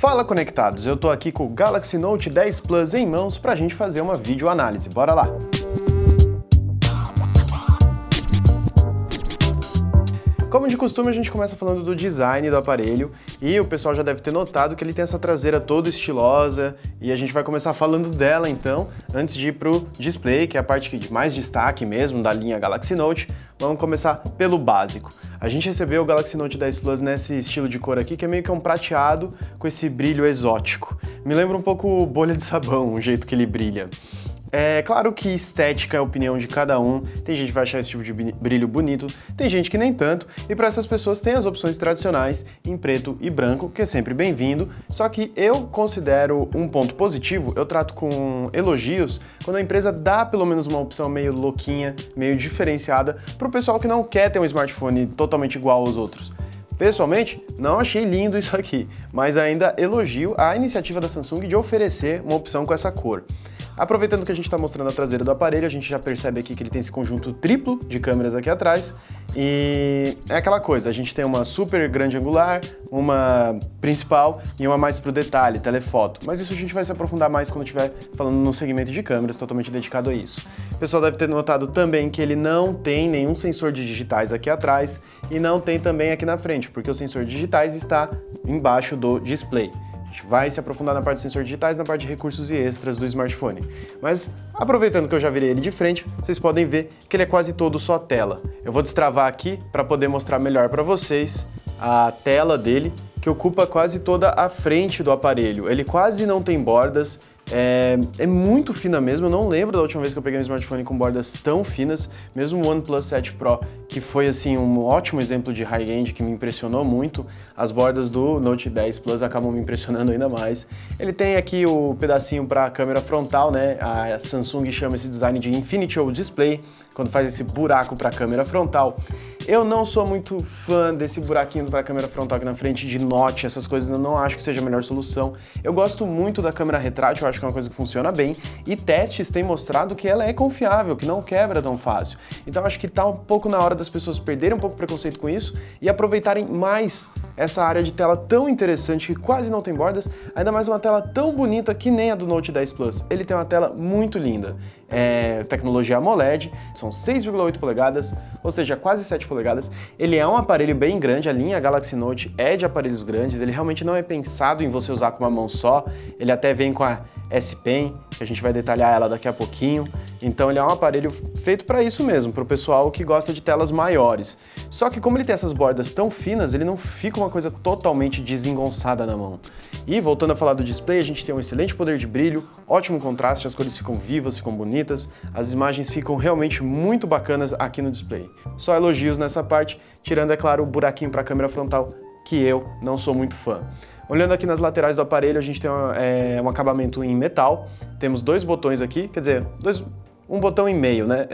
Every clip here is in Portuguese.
Fala conectados, eu tô aqui com o Galaxy Note 10 Plus em mãos pra gente fazer uma videoanálise, bora lá! Como de costume, a gente começa falando do design do aparelho e o pessoal já deve ter notado que ele tem essa traseira toda estilosa e a gente vai começar falando dela então, antes de ir pro display, que é a parte de mais destaque mesmo da linha Galaxy Note. Vamos começar pelo básico. A gente recebeu o Galaxy Note 10 Plus nesse estilo de cor aqui, que é meio que um prateado com esse brilho exótico. Me lembra um pouco bolha de sabão, o jeito que ele brilha. É claro que estética é a opinião de cada um, tem gente que vai achar esse tipo de brilho bonito, tem gente que nem tanto, e para essas pessoas tem as opções tradicionais em preto e branco, que é sempre bem-vindo, só que eu considero um ponto positivo, eu trato com elogios, quando a empresa dá pelo menos uma opção meio louquinha, meio diferenciada, para o pessoal que não quer ter um smartphone totalmente igual aos outros. Pessoalmente, não achei lindo isso aqui, mas ainda elogio a iniciativa da Samsung de oferecer uma opção com essa cor. Aproveitando que a gente está mostrando a traseira do aparelho, a gente já percebe aqui que ele tem esse conjunto triplo de câmeras aqui atrás e é aquela coisa, a gente tem uma super grande angular, uma principal e uma mais pro detalhe, telefoto, mas isso a gente vai se aprofundar mais quando estiver falando num segmento de câmeras totalmente dedicado a isso. O pessoal deve ter notado também que ele não tem nenhum sensor de digitais aqui atrás e não tem também aqui na frente, porque o sensor de digitais está embaixo do display. A gente vai se aprofundar na parte de sensores digitais, na parte de recursos e extras do smartphone. Mas, aproveitando que eu já virei ele de frente, vocês podem ver que ele é quase todo só tela. Eu vou destravar aqui para poder mostrar melhor para vocês a tela dele, que ocupa quase toda a frente do aparelho. Ele quase não tem bordas, é muito fina mesmo, eu não lembro da última vez que eu peguei um smartphone com bordas tão finas, mesmo o OnePlus 7 Pro, que foi assim um ótimo exemplo de high-end que me impressionou muito, as bordas do Note 10 Plus acabam me impressionando ainda mais. Ele tem aqui o pedacinho para a câmera frontal, né? A Samsung chama esse design de Infinity Display, quando faz esse buraco para a câmera frontal. Eu não sou muito fã desse buraquinho para a câmera frontal aqui na frente, de notch, essas coisas, eu não acho que seja a melhor solução. Eu gosto muito da câmera retrátil, eu acho que é uma coisa que funciona bem, e testes têm mostrado que ela é confiável, que não quebra tão fácil. Então acho que tá um pouco na hora das pessoas perderem um pouco o preconceito com isso e aproveitarem mais essa área de tela tão interessante que quase não tem bordas, ainda mais uma tela tão bonita que nem a do Note 10 Plus. Ele tem uma tela muito linda. Tecnologia AMOLED, são 6,8 polegadas, ou seja, quase 7 polegadas. Ele é um aparelho bem grande, a linha Galaxy Note é de aparelhos grandes, ele realmente não é pensado em você usar com uma mão só, ele até vem com a S Pen, que a gente vai detalhar ela daqui a pouquinho. Então ele é um aparelho feito para isso mesmo, para o pessoal que gosta de telas maiores. Só que como ele tem essas bordas tão finas, ele não fica uma coisa totalmente desengonçada na mão. E voltando a falar do display, a gente tem um excelente poder de brilho, ótimo contraste, as cores ficam vivas, ficam bonitas, as imagens ficam realmente muito bacanas aqui no display. Só elogios nessa parte, tirando, é claro, o buraquinho para a câmera frontal, que eu não sou muito fã. Olhando aqui nas laterais do aparelho, a gente tem um acabamento em metal, temos dois botões aqui, quer dizer, um botão e meio, né?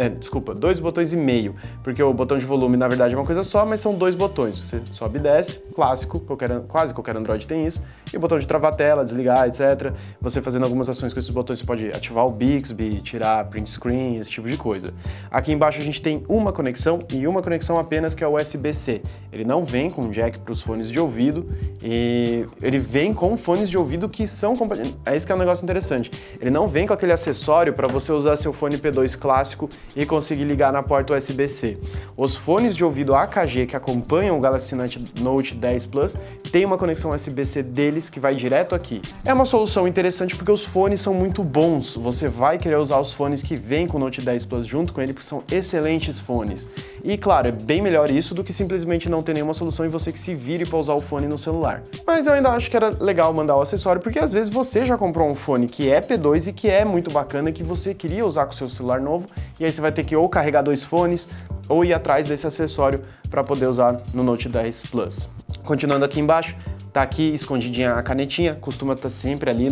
Dois botões e meio, porque o botão de volume na verdade é uma coisa só, mas são dois botões. Você sobe e desce, clássico, quase qualquer Android tem isso, e o botão de travar a tela, desligar, etc. Você fazendo algumas ações com esses botões, você pode ativar o Bixby, tirar print screen, esse tipo de coisa. Aqui embaixo a gente tem uma conexão, e uma conexão apenas, que é o USB-C. Ele não vem com jack para os fones de ouvido, e ele vem com fones de ouvido que são compatíveis. Esse que é um negócio interessante. Ele não vem com aquele acessório para você usar seu fone P2 clássico e conseguir ligar na porta USB-C. Os fones de ouvido AKG que acompanham o Galaxy Note 10 Plus têm uma conexão USB-C deles que vai direto aqui. É uma solução interessante porque os fones são muito bons. Você vai querer usar os fones que vêm com o Note 10 Plus junto com ele porque são excelentes fones. E claro, é bem melhor isso do que simplesmente não ter nenhuma solução e você que se vire para usar o fone no celular. Mas eu ainda acho que era legal mandar o acessório porque às vezes você já comprou um fone que é P2 e que é muito bacana e que você queria usar com o seu celular novo, e aí você vai ter que ou carregar dois fones ou ir atrás desse acessório para poder usar no Note 10 Plus. Continuando aqui embaixo, tá aqui escondidinha a canetinha, costuma estar sempre ali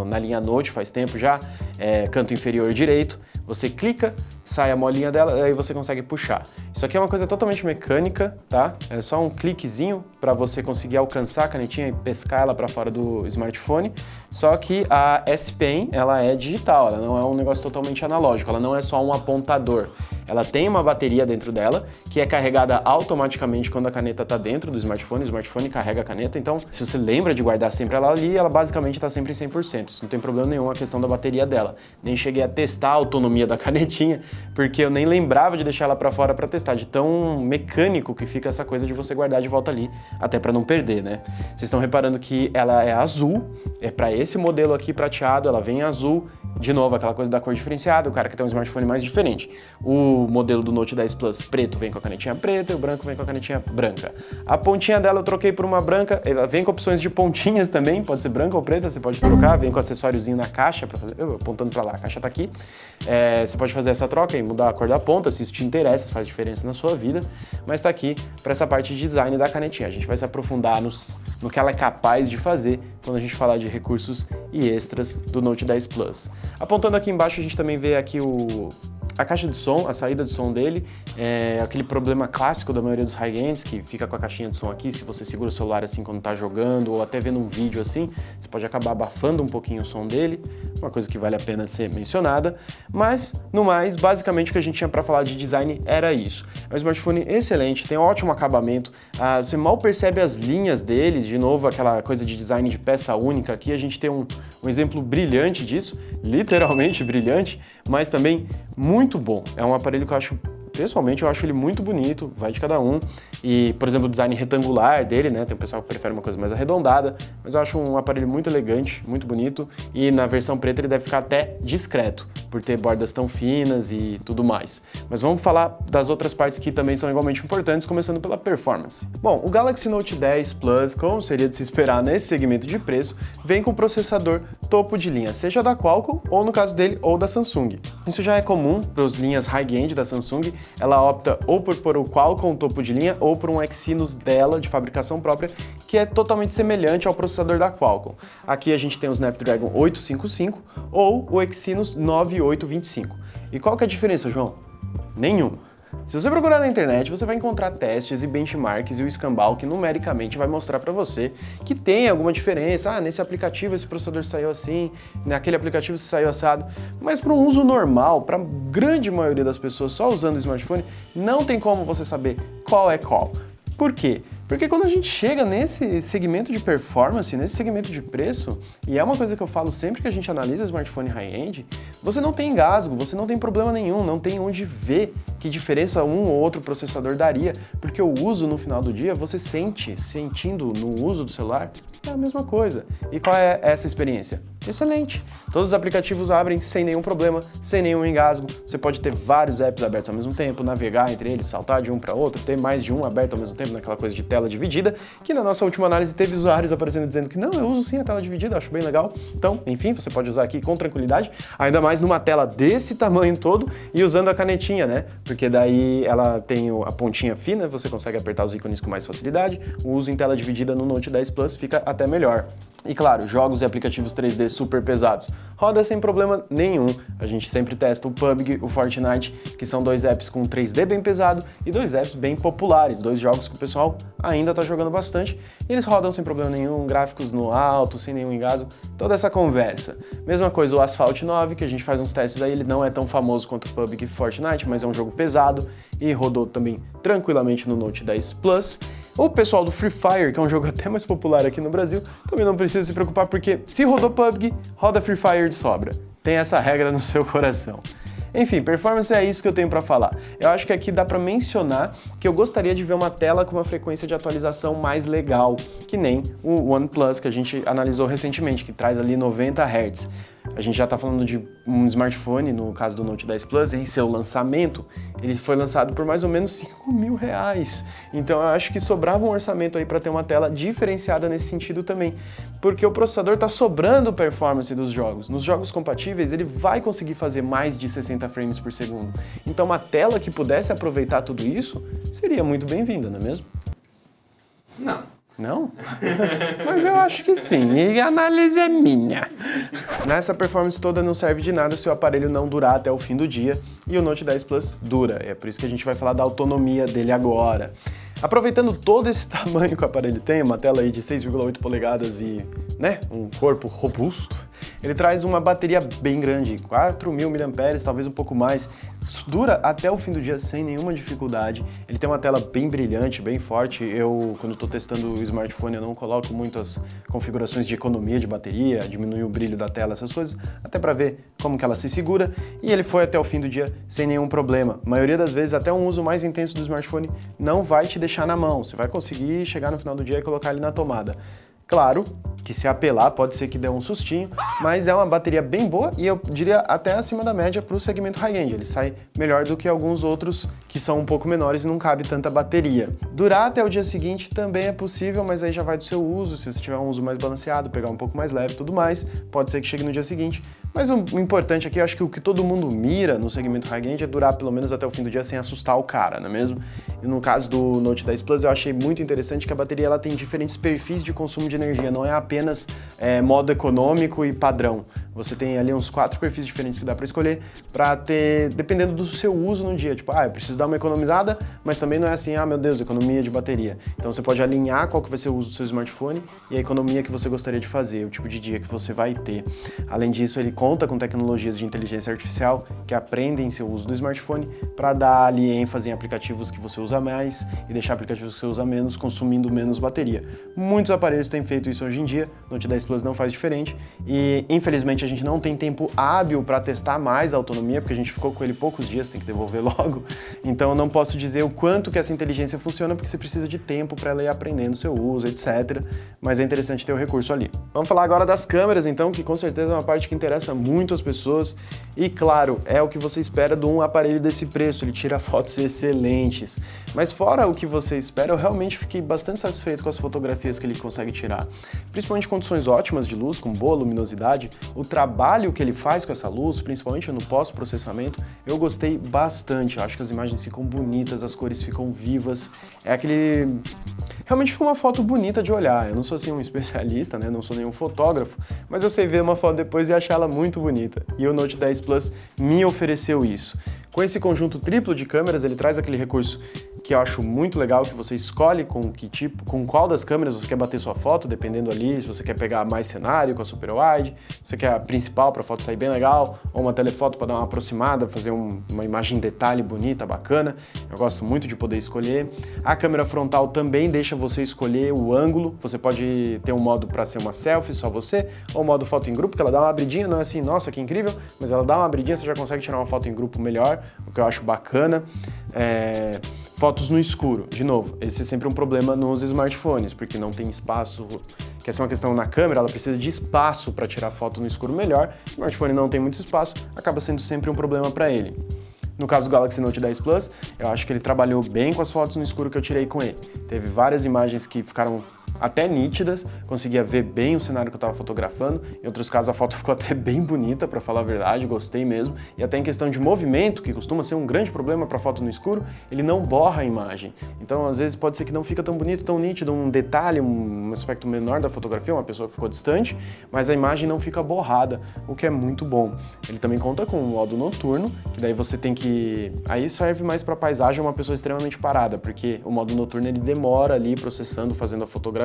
na linha Note, faz tempo já, canto inferior direito. Você clica sai a molinha dela, aí você consegue puxar. Isso aqui é uma coisa totalmente mecânica, tá? É só um cliquezinho para você conseguir alcançar a canetinha e pescar ela para fora do smartphone. Só que a S Pen, ela é digital, ela não é um negócio totalmente analógico, ela não é só um apontador. Ela tem uma bateria dentro dela, que é carregada automaticamente quando a caneta está dentro do smartphone, o smartphone carrega a caneta, então se você lembra de guardar sempre ela ali, ela basicamente está sempre em 100%, isso não tem problema nenhum a questão da bateria dela. Nem cheguei a testar a autonomia da canetinha, porque eu nem lembrava de deixar ela para fora para testar, de tão mecânico que fica essa coisa de você guardar de volta ali, até para não perder, né? Vocês estão reparando que ela é azul, é para esse modelo aqui prateado, ela vem azul, de novo aquela coisa da cor diferenciada, o cara que tem um smartphone mais diferente. O modelo do Note 10 Plus preto vem com a canetinha preta e o branco vem com a canetinha branca. A pontinha dela eu troquei por uma branca, ela vem com opções de pontinhas também, pode ser branca ou preta, você pode trocar, vem com acessóriozinho na caixa para fazer, apontando para lá, a caixa tá aqui. Você pode fazer essa troca e mudar a cor da ponta, se isso te interessa, faz diferença na sua vida, mas tá aqui para essa parte de design da canetinha. A gente vai se aprofundar no que ela é capaz de fazer quando a gente falar de recursos e extras do Note 10 Plus. Apontando aqui embaixo, a gente também vê aqui a caixa de som, a saída de som dele, aquele problema clássico da maioria dos high-ends, que fica com a caixinha de som aqui, se você segura o celular assim quando tá jogando, ou até vendo um vídeo assim, você pode acabar abafando um pouquinho o som dele, uma coisa que vale a pena ser mencionada, mas, no mais, basicamente o que a gente tinha para falar de design era isso. É um smartphone excelente, tem um ótimo acabamento, você mal percebe as linhas dele, de novo aquela coisa de design de peça única aqui, a gente tem um exemplo brilhante disso, literalmente brilhante, mas também muito bom. É um aparelho que eu acho, pessoalmente, eu acho ele muito bonito, vai de cada um. E, por exemplo, o design retangular dele, né? Tem um pessoal que prefere uma coisa mais arredondada, mas eu acho um aparelho muito elegante, muito bonito. E na versão preta ele deve ficar até discreto, por ter bordas tão finas e tudo mais. Mas vamos falar das outras partes que também são igualmente importantes, começando pela performance. Bom, o Galaxy Note 10 Plus, como seria de se esperar nesse segmento de preço, vem com processador topo de linha, seja da Qualcomm ou, no caso dele, ou da Samsung. Isso já é comum para as linhas high-end da Samsung, ela opta ou por o Qualcomm topo de linha ou por um Exynos dela, de fabricação própria, que é totalmente semelhante ao processador da Qualcomm. Aqui a gente tem o Snapdragon 855 ou o Exynos 9825. E qual que é a diferença, João? Nenhuma. Se você procurar na internet, você vai encontrar testes e benchmarks e o escambau que numericamente vai mostrar para você que tem alguma diferença. Nesse aplicativo esse processador saiu assim, naquele aplicativo saiu assado. Mas para um uso normal, para a grande maioria das pessoas só usando o smartphone, não tem como você saber qual é qual. Por quê? Porque quando a gente chega nesse segmento de performance, nesse segmento de preço, e é uma coisa que eu falo sempre que a gente analisa smartphone high-end, você não tem engasgo, você não tem problema nenhum, não tem onde ver que diferença um ou outro processador daria, porque o uso no final do dia, você sentindo no uso do celular, é a mesma coisa. E qual é essa experiência? Excelente! Todos os aplicativos abrem sem nenhum problema, sem nenhum engasgo, você pode ter vários apps abertos ao mesmo tempo, navegar entre eles, saltar de um para outro, ter mais de um aberto ao mesmo tempo, naquela coisa de tela dividida, que na nossa última análise teve usuários aparecendo dizendo que não, eu uso sim a tela dividida, acho bem legal. Então, enfim, você pode usar aqui com tranquilidade, ainda mais numa tela desse tamanho todo e usando a canetinha, né? Porque daí ela tem a pontinha fina, você consegue apertar os ícones com mais facilidade, o uso em tela dividida no Note 10 Plus fica até melhor. E claro, jogos e aplicativos 3D super pesados. Roda sem problema nenhum. A gente sempre testa o PUBG, o Fortnite, que são dois apps com 3D bem pesado e dois apps bem populares, dois jogos que o pessoal ainda está jogando bastante. E eles rodam sem problema nenhum, gráficos no alto, sem nenhum engasgo, toda essa conversa. Mesma coisa o Asphalt 9, que a gente faz uns testes aí, ele não é tão famoso quanto o PUBG e Fortnite, mas é um jogo pesado e rodou também tranquilamente no Note 10 Plus. O pessoal do Free Fire, que é um jogo até mais popular aqui no Brasil, também não precisa se preocupar porque se rodou PUBG, roda Free Fire de sobra. Tem essa regra no seu coração. Enfim, performance é isso que eu tenho para falar. Eu acho que aqui dá para mencionar que eu gostaria de ver uma tela com uma frequência de atualização mais legal, que nem o OnePlus que a gente analisou recentemente, que traz ali 90 Hz. A gente já está falando de um smartphone, no caso do Note 10 Plus, em seu lançamento, ele foi lançado por mais ou menos R$5.000. Então eu acho que sobrava um orçamento aí para ter uma tela diferenciada nesse sentido também, porque o processador está sobrando performance dos jogos. Nos jogos compatíveis ele vai conseguir fazer mais de 60 frames por segundo. Então uma tela que pudesse aproveitar tudo isso seria muito bem-vinda, não é mesmo? Não. Não? Mas eu acho que sim, e a análise é minha. Nessa performance toda não serve de nada se o aparelho não durar até o fim do dia, e o Note 10 Plus dura, é por isso que a gente vai falar da autonomia dele agora. Aproveitando todo esse tamanho que o aparelho tem, uma tela aí de 6,8 polegadas e, um corpo robusto, ele traz uma bateria bem grande, 4.000 mAh, talvez um pouco mais. Dura até o fim do dia sem nenhuma dificuldade. Ele tem uma tela bem brilhante, bem forte. Quando estou testando o smartphone, eu não coloco muitas configurações de economia de bateria, diminuir o brilho da tela, essas coisas, até para ver como que ela se segura. E ele foi até o fim do dia sem nenhum problema. A maioria das vezes, até um uso mais intenso do smartphone não vai te deixar na mão. Você vai conseguir chegar no final do dia e colocar ele na tomada. Claro que se apelar pode ser que dê um sustinho, mas é uma bateria bem boa e eu diria até acima da média para o segmento high-end. Ele sai melhor do que alguns outros que são um pouco menores e não cabe tanta bateria. Durar até o dia seguinte também é possível, mas aí já vai do seu uso. Se você tiver um uso mais balanceado, pegar um pouco mais leve e tudo mais, pode ser que chegue no dia seguinte. Mas o importante aqui, eu acho que o que todo mundo mira no segmento high-end é durar pelo menos até o fim do dia sem assustar o cara, não é mesmo? E no caso do Note 10 Plus, eu achei muito interessante que a bateria ela tem diferentes perfis de consumo de energia, não é apenas modo econômico e padrão. Você tem ali uns 4 perfis diferentes que dá para escolher para ter, dependendo do seu uso no dia. Tipo, eu preciso dar uma economizada, mas também não é assim, meu Deus, economia de bateria. Então você pode alinhar qual que vai ser o uso do seu smartphone e a economia que você gostaria de fazer, o tipo de dia que você vai ter. Além disso, ele conta com tecnologias de inteligência artificial que aprendem seu uso do smartphone para dar ali ênfase em aplicativos que você usa mais e deixar aplicativos que você usa menos, consumindo menos bateria. Muitos aparelhos têm feito isso hoje em dia, o Note 10 Plus não faz diferente e, infelizmente, a gente não tem tempo hábil para testar mais a autonomia, porque a gente ficou com ele poucos dias, tem que devolver logo. Então eu não posso dizer o quanto que essa inteligência funciona, porque você precisa de tempo para ela ir aprendendo o seu uso, etc. Mas é interessante ter o recurso ali. Vamos falar agora das câmeras, então, que com certeza é uma parte que interessa muito as pessoas. E claro, é o que você espera de um aparelho desse preço, ele tira fotos excelentes. Mas fora o que você espera, eu realmente fiquei bastante satisfeito com as fotografias que ele consegue tirar. Principalmente condições ótimas de luz, com boa luminosidade, o trabalho que ele faz com essa luz, principalmente no pós-processamento, eu gostei bastante. Eu acho que as imagens ficam bonitas, as cores ficam vivas. Realmente fica uma foto bonita de olhar. Eu não sou assim um especialista, não sou nenhum fotógrafo, mas eu sei ver uma foto depois e achar ela muito bonita. E o Note 10 Plus me ofereceu isso. Com esse conjunto triplo de câmeras, ele traz aquele recurso que eu acho muito legal, que você escolhe com qual das câmeras você quer bater sua foto, dependendo ali, se você quer pegar mais cenário com a Super Wide, se você quer a principal para a foto sair bem legal, ou uma telefoto para dar uma aproximada, fazer uma imagem em detalhe bonita, bacana. Eu gosto muito de poder escolher. A câmera frontal também deixa você escolher o ângulo, você pode ter um modo para ser uma selfie, só você, ou um modo foto em grupo, que ela dá uma abridinha, não é assim, nossa, que incrível, mas ela dá uma abridinha, você já consegue tirar uma foto em grupo melhor, o que eu acho bacana. Fotos no escuro, de novo, esse é sempre um problema nos smartphones, porque não tem espaço, que essa é uma questão na câmera, ela precisa de espaço para tirar foto no escuro melhor, o smartphone não tem muito espaço, acaba sendo sempre um problema para ele. No caso do Galaxy Note 10 Plus, eu acho que ele trabalhou bem com as fotos no escuro que eu tirei com ele. Teve várias imagens que ficaram até nítidas, conseguia ver bem o cenário que eu estava fotografando. Em outros casos a foto ficou até bem bonita, para falar a verdade, gostei mesmo. E até em questão de movimento, que costuma ser um grande problema para foto no escuro, ele não borra a imagem. Então às vezes pode ser que não fica tão bonito, tão nítido, um detalhe, um aspecto menor da fotografia, uma pessoa que ficou distante, mas a imagem não fica borrada, o que é muito bom. Ele também conta com um modo noturno, que daí você tem que... Aí serve mais para paisagem, uma pessoa extremamente parada, porque o modo noturno ele demora ali processando, fazendo a fotografia.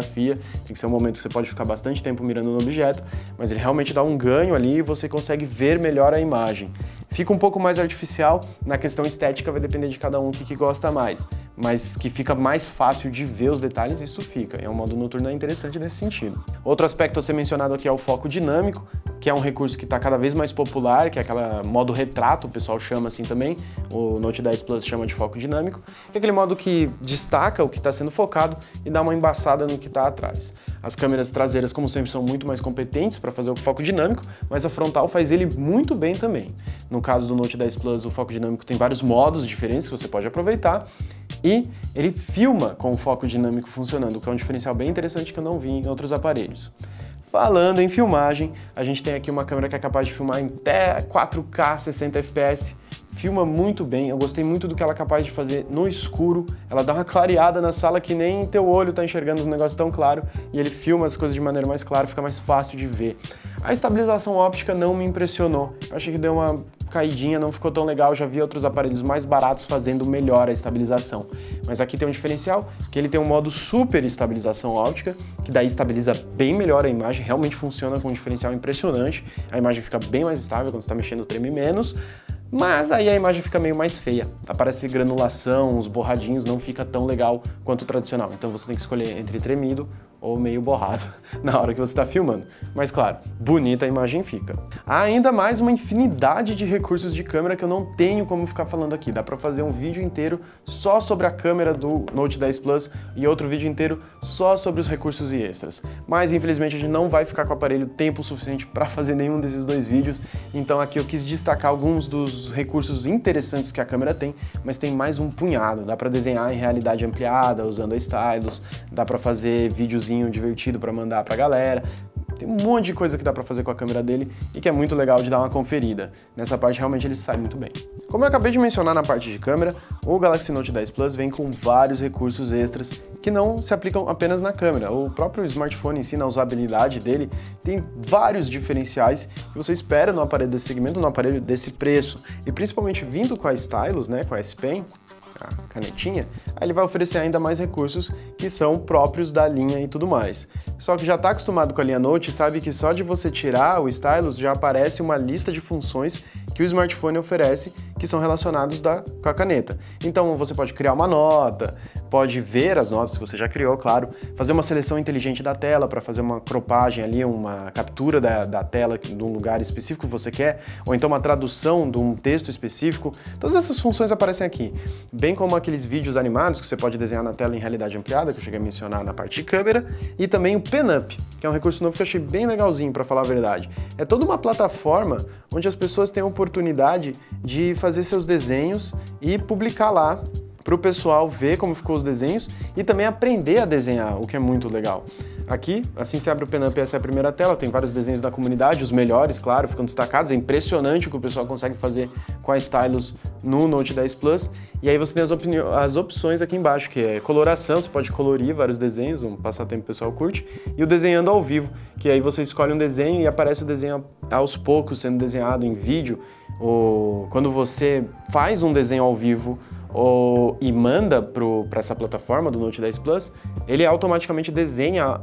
Tem que ser um momento que você pode ficar bastante tempo mirando no objeto, mas ele realmente dá um ganho ali e você consegue ver melhor a imagem. Fica um pouco mais artificial, na questão estética vai depender de cada um o que gosta mais, mas que fica mais fácil de ver os detalhes, isso fica. É um modo noturno interessante nesse sentido. Outro aspecto a ser mencionado aqui é o foco dinâmico, que é um recurso que está cada vez mais popular, que é aquela modo retrato, o pessoal chama assim também, o Note 10 Plus chama de foco dinâmico, que é aquele modo que destaca o que está sendo focado e dá uma embaçada no que está atrás. As câmeras traseiras, como sempre, são muito mais competentes para fazer o foco dinâmico, mas a frontal faz ele muito bem também. No caso do Note 10 Plus, o foco dinâmico tem vários modos diferentes que você pode aproveitar e ele filma com o foco dinâmico funcionando, o que é um diferencial bem interessante que eu não vi em outros aparelhos. Falando em filmagem, a gente tem aqui uma câmera que é capaz de filmar em até 4K 60 fps, filma muito bem, eu gostei muito do que ela é capaz de fazer no escuro, ela dá uma clareada na sala que nem teu olho tá enxergando um negócio tão claro, e ele filma as coisas de maneira mais clara, fica mais fácil de ver. A estabilização óptica não me impressionou, eu achei que deu uma caidinha, não ficou tão legal, já vi outros aparelhos mais baratos fazendo melhor a estabilização. Mas aqui tem um diferencial, que ele tem um modo super estabilização óptica, que daí estabiliza bem melhor a imagem, realmente funciona com um diferencial impressionante, a imagem fica bem mais estável, quando você está mexendo treme menos, mas aí a imagem fica meio mais feia, aparece granulação, os borradinhos, não fica tão legal quanto o tradicional, então você tem que escolher entre tremido ou meio borrado na hora que você está filmando. Mas claro, bonita a imagem fica. Há ainda mais uma infinidade de recursos de câmera que eu não tenho como ficar falando aqui. Dá para fazer um vídeo inteiro só sobre a câmera do Note 10 Plus e outro vídeo inteiro só sobre os recursos e extras. Mas infelizmente a gente não vai ficar com o aparelho tempo suficiente para fazer nenhum desses dois vídeos, então aqui eu quis destacar alguns dos recursos interessantes que a câmera tem, mas tem mais um punhado. Dá para desenhar em realidade ampliada usando a stylus, dá para fazer vídeos divertido para mandar pra galera. Tem um monte de coisa que dá para fazer com a câmera dele e que é muito legal de dar uma conferida. Nessa parte realmente ele sai muito bem. Como eu acabei de mencionar na parte de câmera, o Galaxy Note 10 Plus vem com vários recursos extras que não se aplicam apenas na câmera. O próprio smartphone em si, na usabilidade dele, tem vários diferenciais que você espera no aparelho desse segmento, no aparelho desse preço. E principalmente vindo com a stylus, né, com a S Pen, a canetinha, aí ele vai oferecer ainda mais recursos que são próprios da linha e tudo mais. Só que já está acostumado com a linha Note sabe que só de você tirar o stylus já aparece uma lista de funções que o smartphone oferece que são relacionados com a caneta. Então você pode criar uma nota, pode ver as notas que você já criou, claro, fazer uma seleção inteligente da tela para fazer uma cropagem ali, uma captura da tela de um lugar específico que você quer, ou então uma tradução de um texto específico. Todas essas funções aparecem aqui, bem como aqueles vídeos animados que você pode desenhar na tela em realidade ampliada, que eu cheguei a mencionar na parte de câmera, e também o Pen-Up, que é um recurso novo que eu achei bem legalzinho, para falar a verdade. É toda uma plataforma onde as pessoas têm a oportunidade de fazer seus desenhos e publicar lá para o pessoal ver como ficou os desenhos e também aprender a desenhar, o que é muito legal. Aqui, assim se abre o Pen-Up, essa é a primeira tela, tem vários desenhos da comunidade, os melhores, claro, ficam destacados, é impressionante o que o pessoal consegue fazer com a stylus no Note 10 Plus, e aí você tem as opções aqui embaixo, que é coloração, você pode colorir vários desenhos, um passatempo que o pessoal curte, e o desenhando ao vivo, que aí você escolhe um desenho e aparece o desenho aos poucos sendo desenhado em vídeo, ou quando você faz um desenho ao vivo, e manda para essa plataforma do Note 10 Plus, ele automaticamente desenha,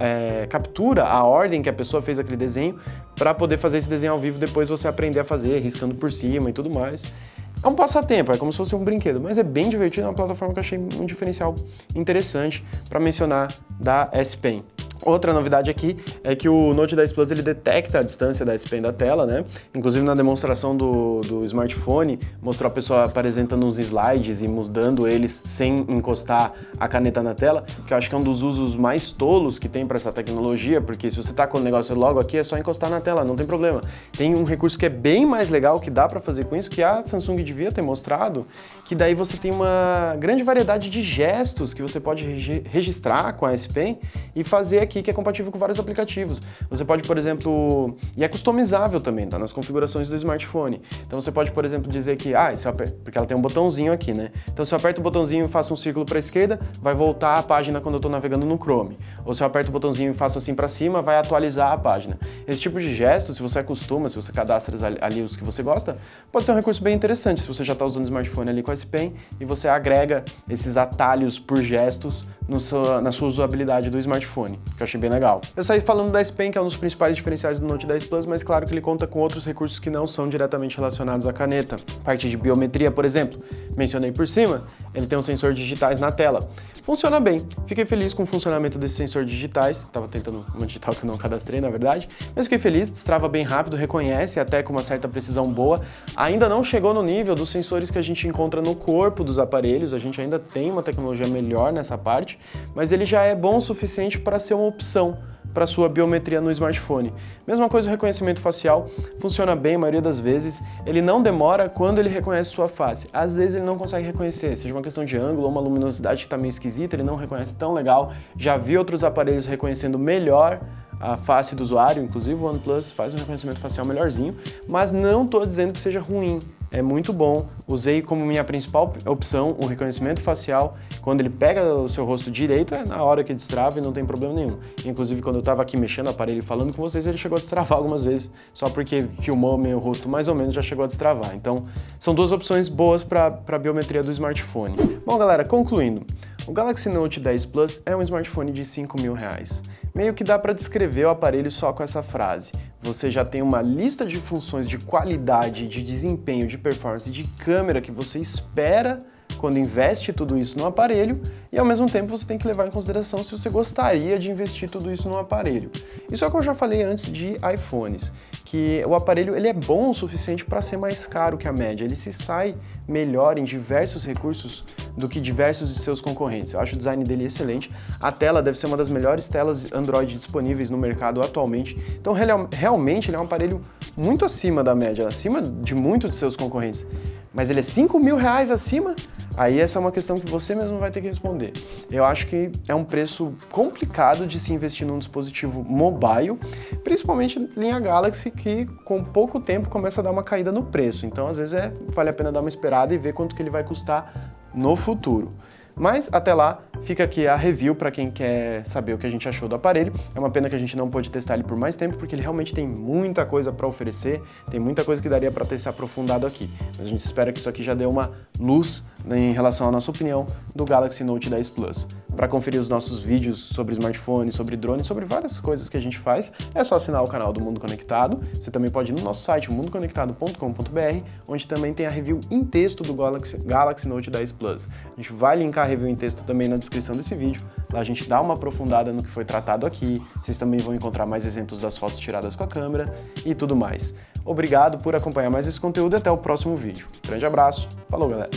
captura a ordem que a pessoa fez aquele desenho para poder fazer esse desenho ao vivo, depois você aprender a fazer, riscando por cima e tudo mais. É um passatempo, é como se fosse um brinquedo, mas é bem divertido, é uma plataforma que eu achei um diferencial interessante para mencionar da S Pen. Outra novidade aqui é que o Note 10 Plus ele detecta a distância da S Pen da tela, né? Inclusive na demonstração do smartphone, mostrou a pessoa apresentando uns slides e mudando eles sem encostar a caneta na tela, que eu acho que é um dos usos mais tolos que tem para essa tecnologia, porque se você tá com o negócio logo aqui, é só encostar na tela, não tem problema. Tem um recurso que é bem mais legal que dá para fazer com isso, que a Samsung devia ter mostrado, que daí você tem uma grande variedade de gestos que você pode registrar com a S Pen e fazer aqui, que é compatível com vários aplicativos. Você pode, por exemplo, e é customizável também, tá? Nas configurações do smartphone. Então você pode, por exemplo, dizer que, porque ela tem um botãozinho aqui, né? Então se eu aperto o botãozinho e faço um círculo para a esquerda, vai voltar a página quando eu estou navegando no Chrome. Ou se eu aperto o botãozinho e faço assim para cima, vai atualizar a página. Esse tipo de gesto, se você acostuma, se você cadastra ali os que você gosta, pode ser um recurso bem interessante se você já está usando o smartphone ali com a S Pen e você agrega esses atalhos por gestos na sua usabilidade do smartphone, que eu achei bem legal. Eu saí falando da S Pen, que é um dos principais diferenciais do Note 10 Plus, mas claro que ele conta com outros recursos que não são diretamente relacionados à caneta. Parte de biometria, por exemplo, mencionei por cima, ele tem um sensor digitais na tela. Funciona bem, fiquei feliz com o funcionamento desses sensores digitais, estava tentando uma digital que eu não cadastrei, na verdade, mas fiquei feliz, destrava bem rápido, reconhece até com uma certa precisão boa, ainda não chegou no nível dos sensores que a gente encontra no corpo dos aparelhos, a gente ainda tem uma tecnologia melhor nessa parte, mas ele já é bom o suficiente para ser uma opção para sua biometria no smartphone. Mesma coisa o reconhecimento facial, funciona bem a maioria das vezes, ele não demora quando ele reconhece sua face. Às vezes ele não consegue reconhecer, seja uma questão de ângulo ou uma luminosidade que está meio esquisita, ele não reconhece tão legal. Já vi outros aparelhos reconhecendo melhor a face do usuário, inclusive o OnePlus faz um reconhecimento facial melhorzinho, mas não estou dizendo que seja ruim. é muito bom. Usei como minha principal opção o reconhecimento facial. Quando ele pega o seu rosto direito, é na hora que destrava e não tem problema nenhum. Inclusive, quando eu estava aqui mexendo no aparelho e falando com vocês, ele chegou a destravar algumas vezes, só porque filmou meu rosto mais ou menos, já chegou a destravar. Então, são duas opções boas para a biometria do smartphone. Bom, galera, concluindo, o Galaxy Note 10 Plus é um smartphone de R$5.000. Meio que dá para descrever o aparelho só com essa frase. Você já tem uma lista de funções de qualidade, de desempenho, de performance, de câmera que você espera quando investe tudo isso no aparelho e ao mesmo tempo você tem que levar em consideração se você gostaria de investir tudo isso no aparelho. Isso é o que eu já falei antes de iPhones, que o aparelho ele é bom o suficiente para ser mais caro que a média, ele se sai melhor em diversos recursos do que diversos de seus concorrentes. Eu acho o design dele excelente, a tela deve ser uma das melhores telas Android disponíveis no mercado atualmente, então realmente ele é um aparelho muito acima da média, acima de muitos de seus concorrentes. Mas ele é R$5.000 acima? Aí essa é uma questão que você mesmo vai ter que responder. Eu acho que é um preço complicado de se investir num dispositivo mobile, principalmente linha Galaxy, que com pouco tempo começa a dar uma caída no preço. Então, às vezes, vale a pena dar uma esperada e ver quanto que ele vai custar no futuro. Mas até lá, fica aqui a review para quem quer saber o que a gente achou do aparelho. É uma pena que a gente não pôde testar ele por mais tempo, porque ele realmente tem muita coisa para oferecer, tem muita coisa que daria para ter se aprofundado aqui. Mas a gente espera que isso aqui já dê uma luz em relação à nossa opinião do Galaxy Note 10 Plus. Para conferir os nossos vídeos sobre smartphone, sobre drone, sobre várias coisas que a gente faz, é só assinar o canal do Mundo Conectado. Você também pode ir no nosso site, mundoconectado.com.br, onde também tem a review em texto do Galaxy Note 10 Plus. A gente vai linkar a review em texto também na descrição desse vídeo. Lá a gente dá uma aprofundada no que foi tratado aqui. Vocês também vão encontrar mais exemplos das fotos tiradas com a câmera e tudo mais. Obrigado por acompanhar mais esse conteúdo e até o próximo vídeo. Grande abraço, falou galera!